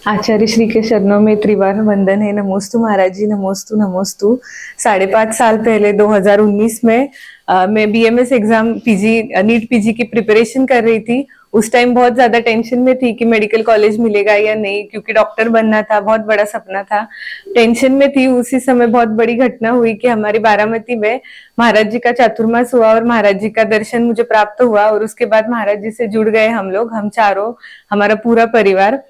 आचार्य श्री के चरणों में त्रिवार वंदन है। नमोस्तु महाराज जी, नमोस्तु नमोस्तु। 5.5 साल पहले 2019 में मैं बीएमएस एग्जाम नीट पीजी की प्रिपरेशन कर रही थी। उस टाइम बहुत ज्यादा टेंशन में थी कि मेडिकल कॉलेज मिलेगा या नहीं, क्योंकि डॉक्टर बनना था, बहुत बड़ा सपना था। टेंशन में थी। उसी समय बहुत बड़ी घटना हुई कि हमारी बारामती में महाराज जी का चातुर्मास हुआ और महाराज जी का दर्शन मुझे प्राप्त हुआ। और उसके बाद महाराज जी से जुड़ गए हम लोग, हम चारों, हमारा पूरा परिवार।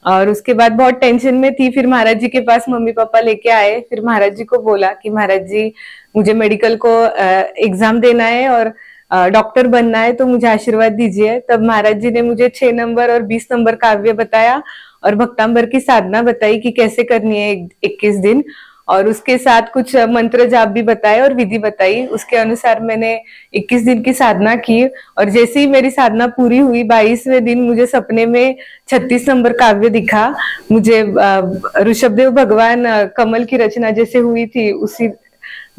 और उसके बाद बहुत टेंशन में थी। फिर महाराज जी के पास मम्मी पापा लेके आए। फिर महाराज जी को बोला कि महाराज जी, मुझे मेडिकल को एग्जाम देना है और डॉक्टर बनना है, तो मुझे आशीर्वाद दीजिए। तब महाराज जी ने मुझे 6 नंबर और 20 नंबर काव्य बताया और भक्तांबर की साधना बताई कि कैसे करनी है 21 दिन, और उसके साथ कुछ मंत्र जाप भी बताए और विधि बताई। उसके अनुसार मैंने 21 दिन की साधना की। और जैसे ही मेरी साधना पूरी हुई, 22वें दिन मुझे सपने में 36 नंबर काव्य दिखा। मुझे ऋषभदेव भगवान कमल की रचना जैसे हुई थी, उसी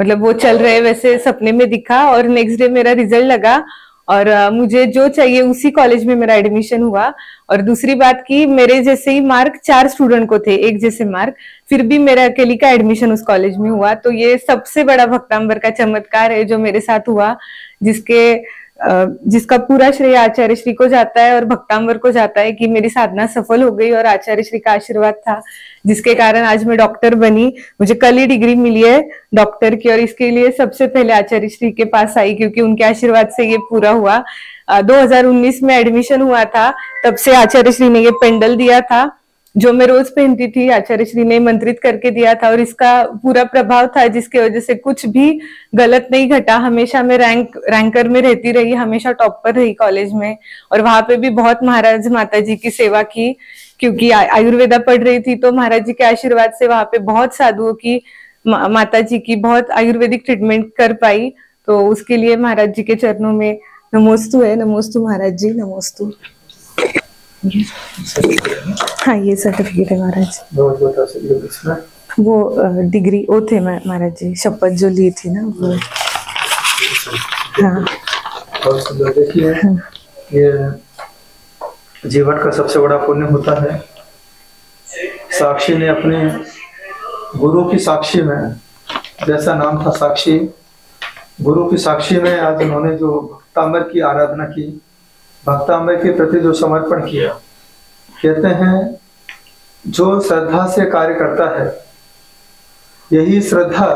मतलब वो चल रहे वैसे सपने में दिखा। और नेक्स्ट डे मेरा रिजल्ट लगा और मुझे जो चाहिए उसी कॉलेज में मेरा एडमिशन हुआ। और दूसरी बात की, मेरे जैसे ही मार्क 4 स्टूडेंट को थे, एक जैसे मार्क, फिर भी मेरा अकेली का एडमिशन उस कॉलेज में हुआ। तो ये सबसे बड़ा भक्तांबर का चमत्कार है जो मेरे साथ हुआ, जिसका पूरा श्रेय आचार्य श्री को जाता है और भक्तांबर को जाता है कि मेरी साधना सफल हो गई और आचार्य श्री का आशीर्वाद था, जिसके कारण आज मैं डॉक्टर बनी। मुझे कल ही डिग्री मिली है डॉक्टर की, और इसके लिए सबसे पहले आचार्य श्री के पास आई, क्योंकि उनके आशीर्वाद से ये पूरा हुआ। 2019 में एडमिशन हुआ था, तब से आचार्य श्री ने ये पेंडल दिया था जो मैं रोज पहनती थी। आचार्य श्री ने मंत्रित करके दिया था और इसका पूरा प्रभाव था, जिसकी वजह से कुछ भी गलत नहीं घटा। हमेशा मैं रैंकर में रहती रही, हमेशा टॉप पर रही कॉलेज में। और वहां पे भी बहुत महाराज माता जी की सेवा की, क्योंकि आयुर्वेदा पढ़ रही थी। तो महाराज जी के आशीर्वाद से वहां पे बहुत साधुओं की, माता जी की बहुत आयुर्वेदिक ट्रीटमेंट कर पाई। तो उसके लिए महाराज जी के चरणों में नमोस्तु है। नमोस्तु महाराज जी, नमोस्तु। हाँ, ये सर्टिफिकेट है महाराज। वो डिग्री वो थे महाराज जी, शपथ जो ली थी ना वो। हाँ, और देखिए, ये जीवन का सबसे बड़ा पुण्य होता है। साक्षी ने अपने गुरु की साक्षी में, जैसा नाम था साक्षी, गुरु की साक्षी में आज उन्होंने जो भक्तांबर की आराधना की, भक्तांबर के प्रति जो समर्पण किया। कहते हैं जो श्रद्धा से कार्य करता है, यही श्रद्धा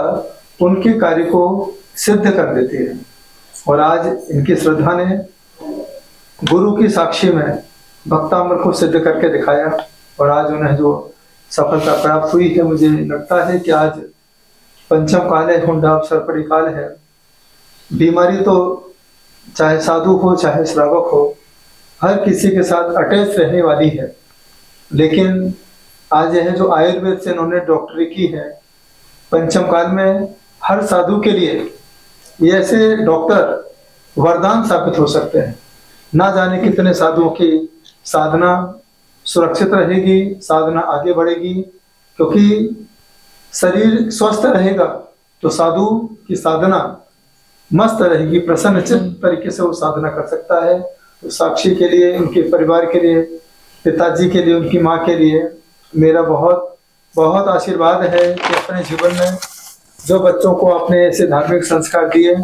उनके कार्य को सिद्ध कर देती है। और आज इनकी श्रद्धा ने गुरु की साक्षी में भक्तांबर को सिद्ध करके दिखाया और आज उन्हें जो सफलता प्राप्त हुई है, मुझे लगता है कि आज पंचम काल है, हुंडावसर परिकाल है। बीमारी तो चाहे साधु हो चाहे श्रावक हो, हर किसी के साथ अटैच रहने वाली है। लेकिन आज यह जो आयुर्वेद से इन्होंने डॉक्टरी की है, पंचम काल में हर साधु के लिए ये ऐसे डॉक्टर वरदान साबित हो सकते हैं। ना जाने कितने साधुओं की साधना सुरक्षित रहेगी, साधना आगे बढ़ेगी, क्योंकि शरीर स्वस्थ रहेगा तो साधु की साधना मस्त रहेगी, प्रसन्नचित तरीके से वो साधना कर सकता है। तो साक्षी के लिए, उनके परिवार के लिए, पिताजी के लिए, उनकी माँ के लिए मेरा बहुत बहुत आशीर्वाद है कि अपने जीवन में जो बच्चों को आपने ऐसे धार्मिक संस्कार दिए,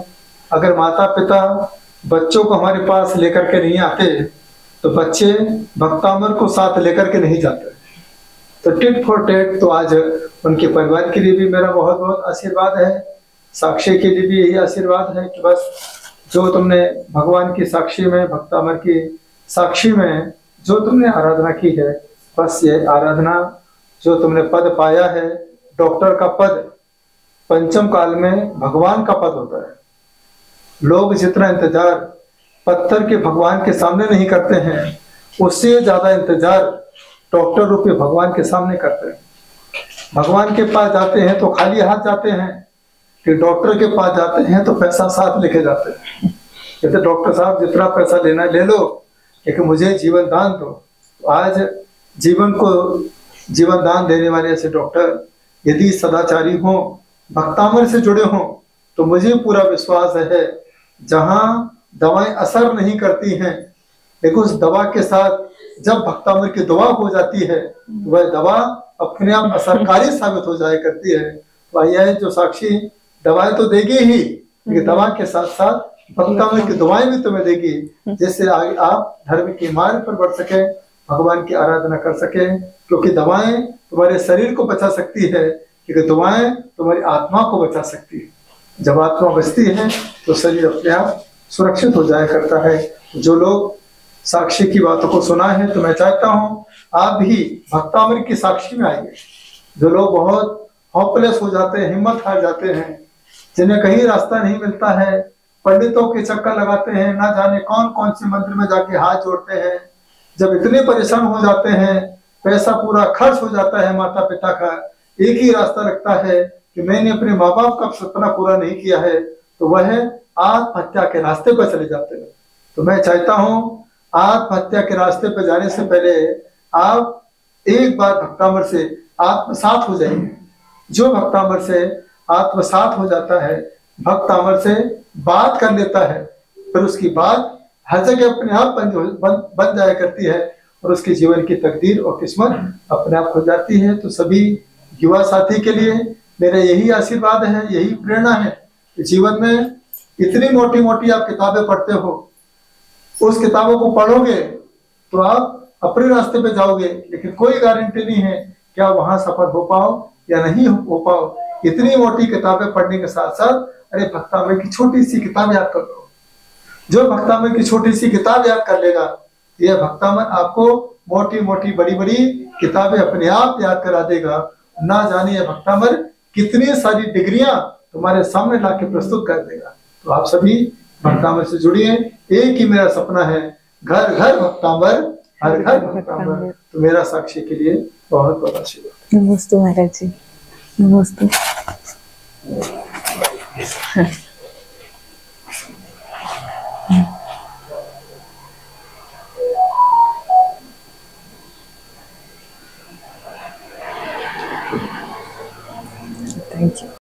अगर माता पिता बच्चों को हमारे पास लेकर के नहीं आते तो बच्चे भक्तांबर को साथ लेकर के नहीं जाते। तो टिट फॉर टेट, तो आज उनके परिवार के लिए भी मेरा बहुत बहुत आशीर्वाद है। साक्षी के लिए भी यही आशीर्वाद है कि बस जो तुमने भगवान की साक्षी में, भक्तांबर की साक्षी में जो तुमने आराधना की है, बस ये आराधना जो तुमने पद पाया है, डॉक्टर का पद पंचम काल में भगवान का पद होता है। लोग जितना इंतजार पत्थर के भगवान के सामने नहीं करते हैं, उससे ज्यादा इंतजार डॉक्टर रूपी भगवान के सामने करते हैं। भगवान के पास जाते हैं तो खाली हाथ जाते हैं, कि डॉक्टर के पास जाते हैं तो पैसा साथ लेके जाते हैं। कहते डॉक्टर साहब जितना पैसा लेना ले लो, लेकिन मुझे जीवन दान दो। तो आज जीवन को जीवन दान देने वाले ऐसे डॉक्टर यदि सदाचारी हों, भक्तांबर से जुड़े हों, तो मुझे पूरा विश्वास है जहां दवाएं असर नहीं करती हैं, लेकिन उस दवा के साथ जब भक्तामर की दवा हो जाती है तो वह दवा अपने आप असरकारी साबित हो जाया करती है। वह यह जो साक्षी दवाएं तो देगी ही, लेकिन दवा के साथ साथ भक्तामर की दवाएं भी तुम्हें देगी, जिससे आगे आप धर्म के मार्ग पर बढ़ सके, भगवान की आराधना कर सके। क्योंकि दवाएं तुम्हारे शरीर को बचा सकती है, क्योंकि दवाएं तुम्हारी आत्मा को बचा सकती है। जब आत्मा बचती है तो शरीर अपने आप सुरक्षित हो जाया करता है। जो लोग साक्षी की बातों को सुना है तो मैं चाहता हूँ आप भी भक्तामृत की साक्षी में आइए। जो लोग बहुत होपलेस हो जाते हैं, हिम्मत हार जाते हैं, जिन्हें कहीं रास्ता नहीं मिलता है, पंडितों के चक्कर लगाते हैं, ना जाने कौन कौन से मंदिर में जाके हाथ जोड़ते हैं, जब इतने परेशान हो जाते हैं, पैसा पूरा खर्च हो जाता है माता पिता का, एक ही रास्ता लगता है कि मैंने अपने माँ बाप का सपना पूरा नहीं किया है, तो वह आत्महत्या के रास्ते पर चले जाते हैं। तो मैं चाहता हूँ आत्महत्या के रास्ते पर जाने से पहले आप एक बार भक्तामर से आत्मसात हो जाइए। जो भक्तामर से आत्मसात हो जाता है, भक्तामर से बात कर लेता है, फिर उसकी बात हर जगह अपने आप बन जाया करती है और उसके जीवन की तकदीर और किस्मत अपने आप हो जाती है। तो सभी युवा साथी के लिए मेरा यही आशीर्वाद है, यही प्रेरणा है कि जीवन में इतनी मोटी मोटी आप किताबें पढ़ते हो, उस किताबों को पढ़ोगे तो आप अपने रास्ते पे जाओगे, लेकिन कोई गारंटी नहीं है कि आप वहां सफल हो पाओ या नहीं हो पाओ। इतनी मोटी किताबें पढ़ने के साथ साथ अरे भक्तामृत की छोटी सी किताब याद कर लो। जो भक्तामृत की छोटी सी किताब याद कर लेगा, यह भक्तामृत आपको मोटी मोटी बड़ी बड़ी किताबें अपने आप याद करा देगा। ना जाने यह भक्तामृत कितनी सारी डिग्रियां तुम्हारे सामने ला के प्रस्तुत कर देगा। तो आप सभी भक्तामृत से जुड़िए। एक ही मेरा सपना है, घर घर भक्तामृत, हर घर भक्तामृत। तो मेरा साक्षी के लिए बहुत बहुत आशीर्वाद। नमस्ते महाराज जी, नमस्ते। Thank you.